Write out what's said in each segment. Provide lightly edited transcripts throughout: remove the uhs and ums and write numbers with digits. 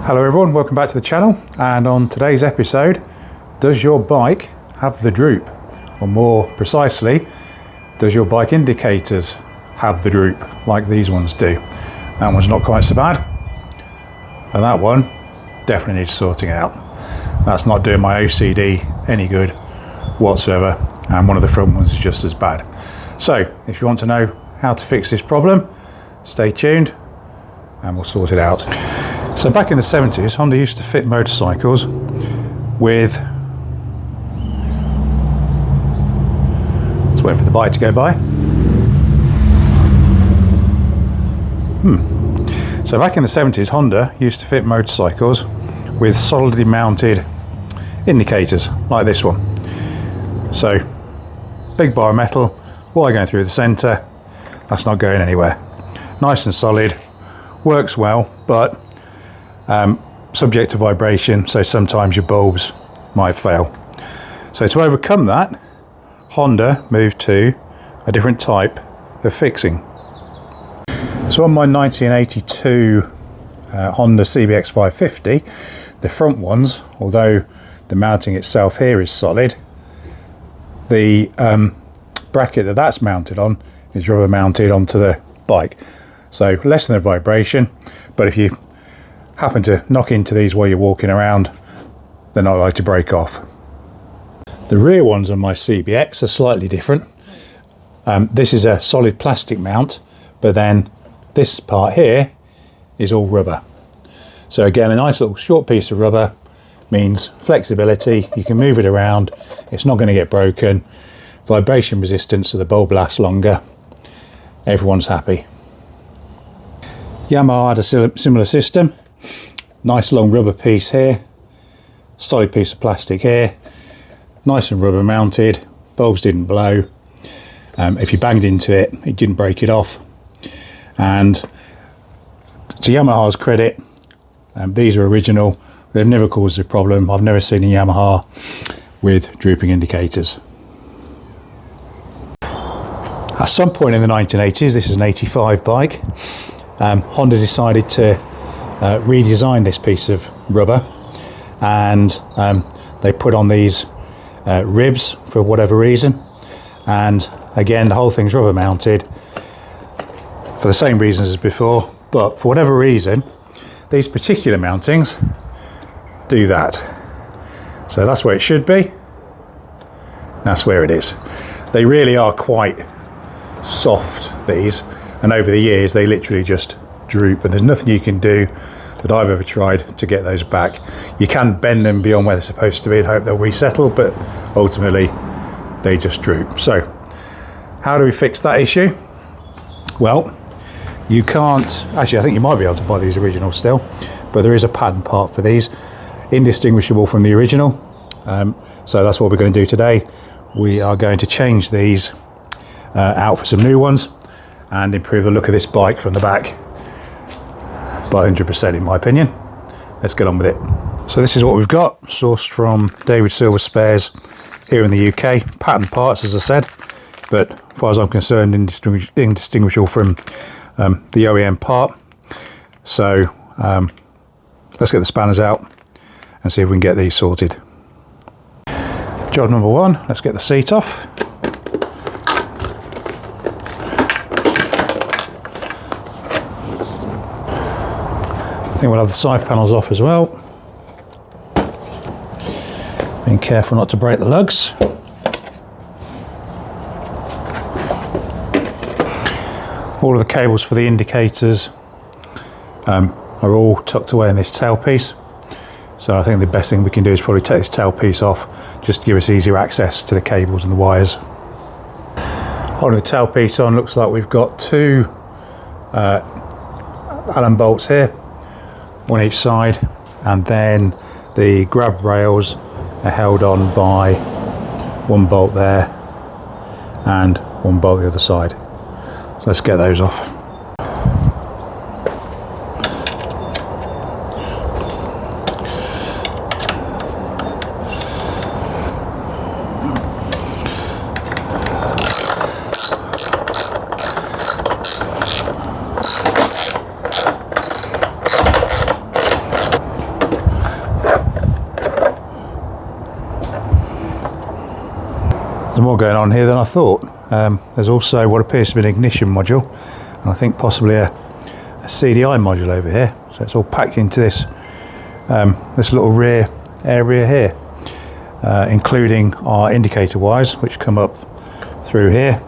Hello everyone, welcome back to the channel, and on today's episode, does your bike have the droop? Or more precisely, does your bike indicators have the droop like these ones do? That one's not quite so bad, and that one definitely needs sorting out. That's not doing my OCD any good whatsoever, and one of the front ones is just as bad. So if you want to know how to fix this problem, stay tuned and we'll sort it out. So back in the 70s, Honda used to fit motorcycles with, let's wait for the bike to go by. So back in the 70s, Honda used to fit motorcycles with solidly mounted indicators like this one. So big bar of metal, wire going through the centre, that's not going anywhere. Nice and solid, works well, but subject to vibration, so sometimes your bulbs might fail. So to overcome that, Honda moved to a different type of fixing. So on my 1982 Honda CBX 550, the front ones, although the mounting itself here is solid, the bracket that's mounted on is rubber mounted onto the bike. So less than a vibration, but if you happen to knock into these while you're walking around, they're not likely to break off. The rear ones on my CBX are slightly different. This is a solid plastic mount, but then this part here is all rubber. So again, a nice little short piece of rubber means flexibility. You can move it around, it's not going to get broken. Vibration resistance, so the bulb lasts longer. Everyone's happy. Yamaha had a similar system. Nice long rubber piece here, solid piece of plastic here, nice and rubber mounted, bulbs didn't blow. If you banged into it, it didn't break it off. And to Yamaha's credit, these are original. They've never caused a problem. I've never seen a Yamaha with drooping indicators. At some point in the 1980s, this is an 85 bike, Honda decided to redesign this piece of rubber, and they put on these ribs for whatever reason, and again the whole thing's rubber mounted for the same reasons as before, but for whatever reason these particular mountings do that. So that's where it should be, that's where it is. They really are quite soft, these, and over the years they literally just droop, and there's nothing you can do that I've ever tried to get those back. You can bend them beyond where they're supposed to be and hope they'll resettle, but ultimately they just droop. So how do we fix that issue? Well, you can't, actually I think you might be able to buy these original still, but there is a pattern part for these, indistinguishable from the original. So that's what we're going to do today. We are going to change these out for some new ones and improve the look of this bike from the back by 100% in my opinion. Let's get on with it. So this is what we've got, sourced from David Silver Spares here in the UK. Pattern parts, as I said, but as far as I'm concerned, indistinguishable from the OEM part. So let's get the spanners out and see if we can get these sorted. Job number one, let's get the seat off. I think we'll have the side panels off as well. Being careful not to break the lugs. All of the cables for the indicators are all tucked away in this tailpiece. So I think the best thing we can do is probably take this tailpiece off, just to give us easier access to the cables and the wires. Holding the tailpiece on, looks like we've got two Allen bolts here, one each side, and then the grab rails are held on by one bolt there and one bolt the other side. So let's get those off. There's more going on here than I thought. There's also what appears to be an ignition module, and I think possibly a CDI module over here. So it's all packed into this this little rear area here, including our indicator wires, which come up through here,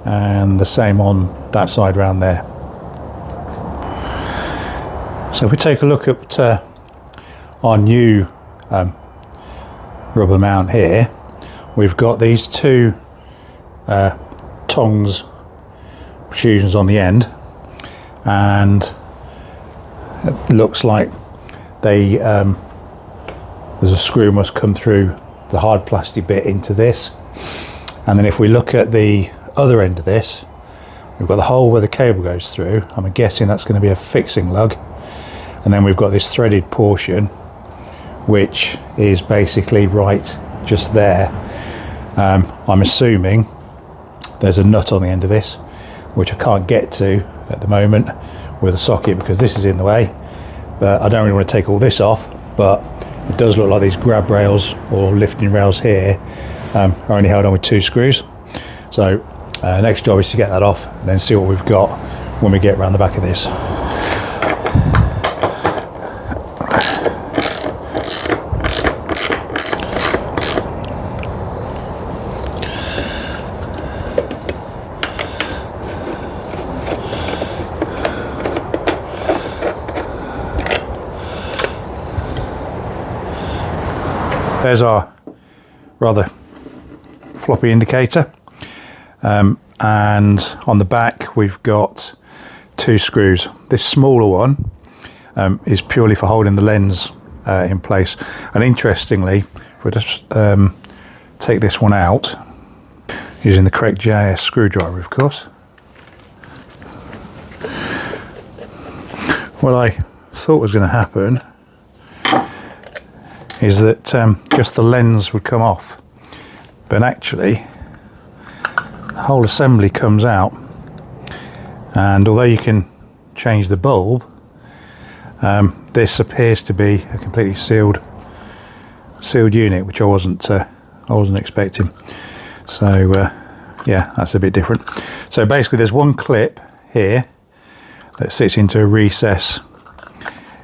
and the same on that side round there. So if we take a look at our new rubber mount here, we've got these two tongs protrusions on the end, and it looks like they there's a screw must come through the hard plastic bit into this, and then if we look at the other end of this, we've got the hole where the cable goes through. I'm guessing that's going to be a fixing lug, and then we've got this threaded portion which is basically right just there. I'm assuming there's a nut on the end of this which I can't get to at the moment with a socket because this is in the way, but I don't really want to take all this off. But it does look like these grab rails or lifting rails here are only held on with 2 screws. So next job is to get that off and then see what we've got when we get around the back of this. There's our rather floppy indicator, and on the back we've got 2 screws. This smaller one is purely for holding the lens in place, and interestingly, if we just take this one out using the correct JS screwdriver, of course, what I thought was going to happen is that just the lens would come off, but actually the whole assembly comes out, and although you can change the bulb, this appears to be a completely sealed unit, which I wasn't expecting. So yeah, that's a bit different. So basically there's one clip here that sits into a recess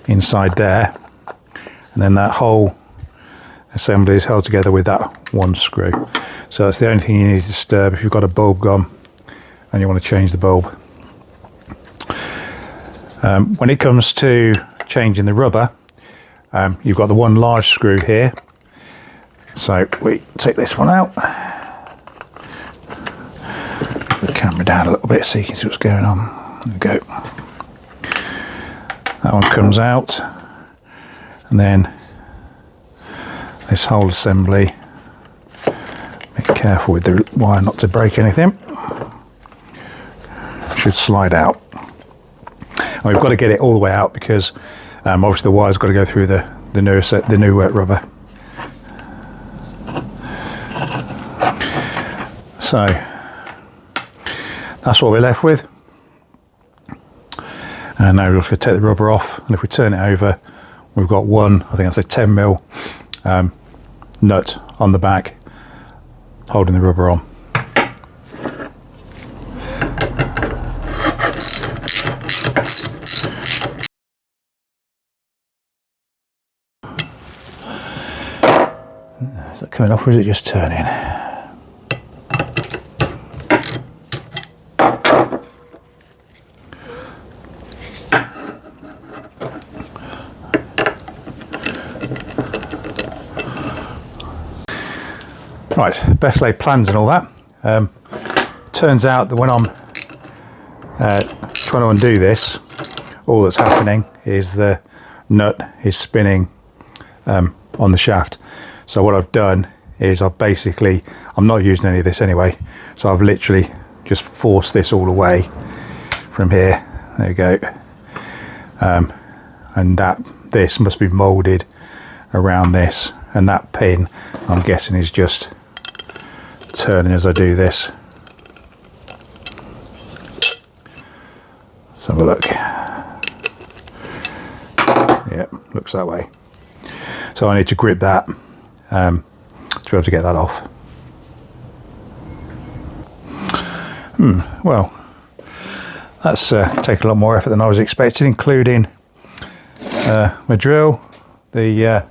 inside there, and then that whole assembly is held together with that one screw. So that's the only thing you need to disturb if you've got a bulb gone and you want to change the bulb. When it comes to changing the rubber, you've got the one large screw here. So we take this one out, put the camera down a little bit so you can see what's going on. There we go. That one comes out, and then this whole assembly, be careful with the wire not to break anything, should slide out. And we've got to get it all the way out because obviously the wire's got to go through the new rubber. So that's what we're left with. And now we're just going to take the rubber off, and if we turn it over, we've got one, I think that's a 10mm nut on the back holding the rubber on. Is that coming off, or is it just turning? Right, best laid plans and all that. Turns out that when I'm trying to undo this, all that's happening is the nut is spinning on the shaft. So what I've done is I'm not using any of this anyway, so I've literally just forced this all away from here. There you go. And this must be moulded around this, and that pin, I'm guessing, is just turning as I do this. Let's have a look. Yeah, looks that way. So I need to grip that to be able to get that off. Well, that's taken a lot more effort than I was expecting, including my drill, the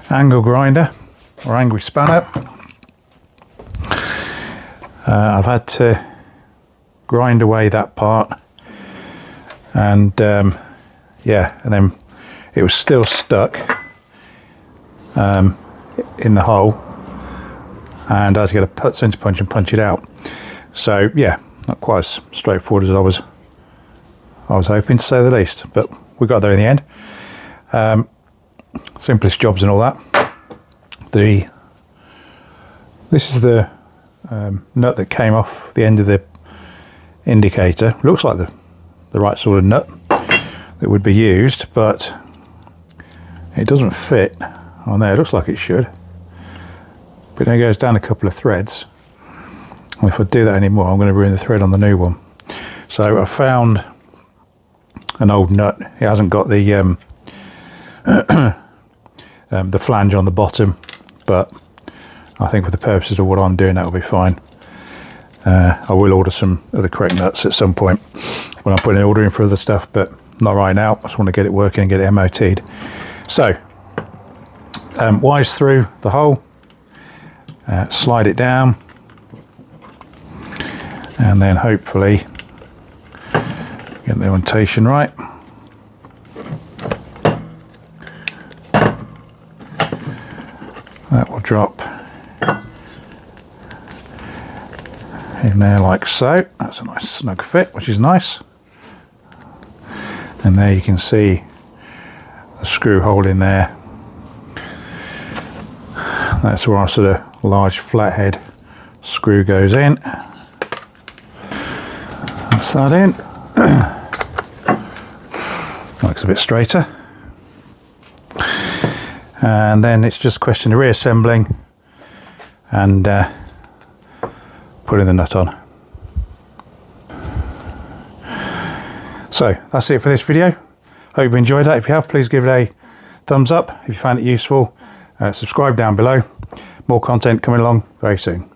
angle grinder or angle spanner. I've had to grind away that part, and yeah, and then it was still stuck in the hole, and I had to get a center punch and punch it out. So yeah, not quite as straightforward as I was hoping, to say the least, but we got there in the end. Simplest jobs and all that. This is the nut that came off the end of the indicator. Looks like the right sort of nut that would be used, but it doesn't fit on there. It looks like it should, but then it goes down a couple of threads, and if I do that anymore I'm going to ruin the thread on the new one. So I found an old nut. It hasn't got the the flange on the bottom, but I think for the purposes of what I'm doing that'll be fine. I will order some of the correct nuts at some point when I'm putting an order in for other stuff, but not right now. I just want to get it working and get it MOT'd. So wise through the hole, slide it down, and then hopefully get the orientation right. That will drop in there like so. That's a nice snug fit, which is nice. And there you can see the screw hole in there. That's where our sort of large flathead screw goes in. That's that in. Looks a bit straighter. And then it's just a question of reassembling and putting the nut on. So that's it for this video. Hope you enjoyed that. If you have, please give it a thumbs up if you found it useful. Subscribe down below. More content coming along very soon.